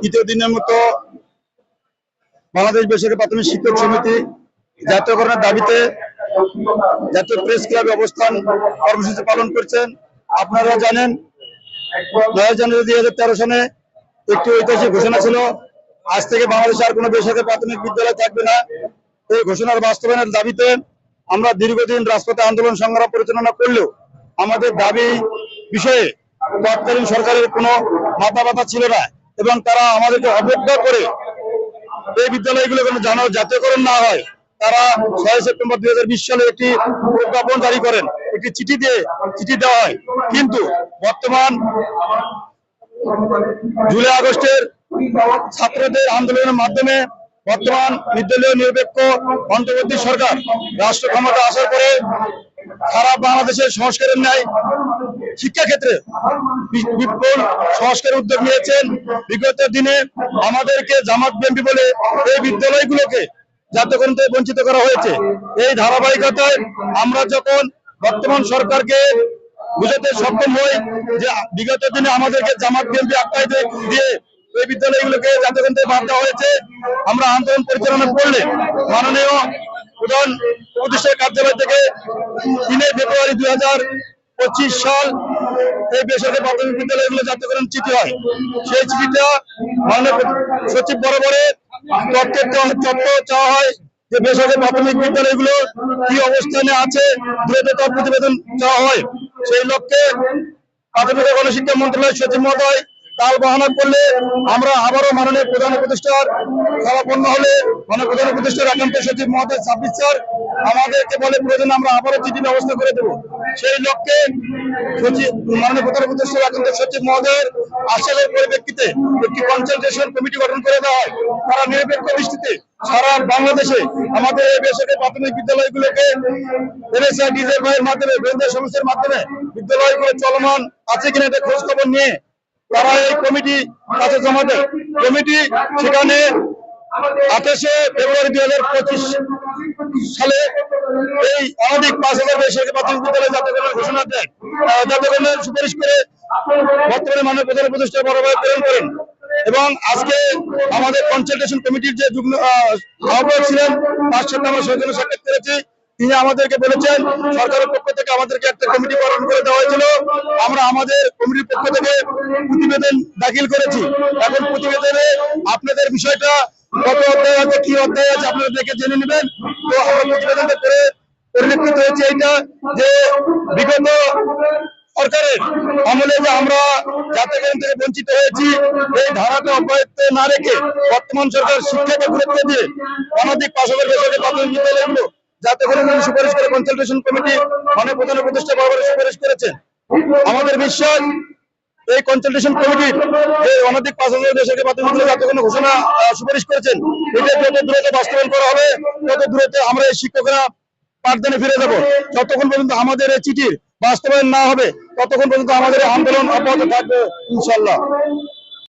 তৃতীয় দিনের মতো বাংলাদেশ বেসরকারি প্রাথমিক শিক্ষক সমিতি জাতীয়করণের দাবিতে জাতীয় প্রেস ক্লাবে অবস্থান কর্মসূচি পালন করছেন। আপনারা জানেন 9 জানুয়ারি 2013 সনে একটি ঐতিহাসিক ঘোষণা ছিল, আজ থেকে বাংলাদেশে আর কোনো বেসরকারি প্রাথমিক বিদ্যালয় থাকবে না। এই ঘোষণার বাস্তবায়নের দাবিতে আমরা দীর্ঘদিন রাজপথে আন্দোলন সংগ্রাম পরিচালনা করলেও আমাদের দাবি বিষয়ে তৎকালীন সরকারের কোনো মাথা ব্যথা ছিল না এবং তারা আমাদেরকে অবজ্ঞা করে এই বিদ্যালয়গুলো কোনো জাতীয়করণ না হয় তারা 6 সেপ্টেম্বর 2020 সালে একটি প্রজ্ঞাপন জারি করেন, একটি চিঠি দেওয়া হয়। কিন্তু বর্তমান জুলাই আগস্টের ছাত্রদের আন্দোলনের মাধ্যমে বর্তমান নির্দলীয় নিরপেক্ষ অন্তর্বর্তী সরকার রাষ্ট্র ক্ষমতা আসার পরে সারা বাংলাদেশের সংস্কারের ন্যায় শিক্ষা ক্ষেত্রে বিপুল সংস্কারের উদ্যোগ নিয়েছেন। বিগত দিনে আমাদেরকে জামাত বিএনপি বলে এই বিদ্যালয়গুলোকে জাতীয়করণ থেকে বঞ্চিত করা হয়েছে। এই ধারাবাহিকতায় আমরা যখন বর্তমান সরকারকে বুঝাতে সক্ষম হই যে বিগত দিনে আমাদেরকে জামাত বিএনপি আখ্যায় দিয়ে এই বিদ্যালয়গুলোকে জাতীয়করণ থেকে বাদ দেওয়া হয়েছে, আমরা আন্দোলন পরিচালনা করলে মাননীয় প্রধান উপদেষ্টার কার্যালয় থেকে 3 ফেব্রুয়ারি 2025 সাল এই বেসরকারি প্রাথমিক বিদ্যালয়গুলো জাতীয়করণ চিঠি হয়। সেই চিঠিটা মাননীয় সচিব বরাবরে তথ্য চাওয়া হয় যে বেসরকারি প্রাথমিক বিদ্যালয়গুলো কি অবস্থানে আছে, দ্রুত তার প্রতিবেদন চাওয়া হয়। সেই লক্ষ্যে প্রাথমিক ও গণশিক্ষা মন্ত্রণালয়ের সচিব মহোদয় তাল বাহানা করলে আমরা আবারও মাননীয় প্রধান উপদেষ্টার সমাপন্ন হলে মাননীয় প্রধান উপদেষ্টার একান্ত সচিব মহোদয় সাব্বির স্যার আমাদেরকে বলে প্রয়োজন আমরা আবারও চিঠি ব্যবস্থা করে দেবো। সেই লক্ষ্যে মাননীয় প্রধান উপদেষ্টার একান্ত সচিব মহোদয়ের আশ্বাসের পরিপ্রেক্ষিতে একটি কনসালটেশন কমিটি গঠন করে দেওয়া হয়। তারা নিরপেক্ষ দৃষ্টিতে সারা বাংলাদেশে আমাদের এই বেসরকারি প্রাথমিক বিদ্যালয়গুলোকে NSIDZF এর মাধ্যমে গোয়েন্দা সংস্থার মাধ্যমে বিদ্যালয়গুলো চলমান আছে কিনা এটা খোঁজ খবর নিয়ে তারা এই কমিটি কাছে জমা দেয়। কমিটি সেখানে 28 ফেব্রুয়ারি 2025 সালে এই অনধিক 5000 বেসরকারি প্রাথমিক বিদ্যালয় জাতীয়করণের ঘোষণা দেয়, জাতীয়করণের সুপারিশ করে বর্তমানে মাননীয় প্রধান উপদেষ্টা বরাবর প্রেরণ করেন। এবং আজকে আমাদের কনসালটেশন কমিটির যে যুগ্ম আহ্বায়ক ছিলেন তার সাথে আমরা সৌজন্য সাক্ষাৎ করেছি। তিনি আমাদেরকে বলেছেন সরকারের পক্ষ থেকে আমাদেরকে একটা কমিটি গঠন করে দেওয়া হয়েছিল, আমরা আমাদের কমিটির পক্ষ থেকে প্রতিবেদন দাখিল করেছি। এখন প্রতিবেদনে আপনাদের বিষয়টা কত অধ্যায় আছে কি অধ্যায় আছে আপনারা দেখে জেনে নেবেন। তো আমরা প্রতিবেদনটা করে পরিলক্ষিত হয়েছে এইটা যে বিগত সরকারের আমলে যে আমরা জাতীয়করণ থেকে বঞ্চিত হয়েছি এই ধারাটা অব্যাহত না রেখে বর্তমান সরকার শিক্ষাকে গুরুত্ব দিয়ে অনধিক 5000 বেসরকারি প্রাথমিক বিদ্যালয়গুলো জাতীয়করণের সুপারিশ করে কনসালটেশন কমিটি মাননীয় প্রধান উপদেষ্টা বরাবর সুপারিশ করেছেন। আমাদের বিশ্বাস এই কনসালটেশন কমিটির এই অনধিক 5000 বেসরকারি প্রাথমিক বিদ্যালয় জাতীয়করণের ঘোষণা সুপারিশ করেছেন, এটা যত দ্রুত বাস্তবায়ন করা হবে তত দ্রুত আমরা এই শিক্ষকরা পাঠদানে ফিরে যাব। যতক্ষণ পর্যন্ত আমাদের এই চিঠির বাস্তবায়ন না হবে ততক্ষণ পর্যন্ত আমাদের আন্দোলন অব্যাহত থাকবে ইনশাআল্লাহ।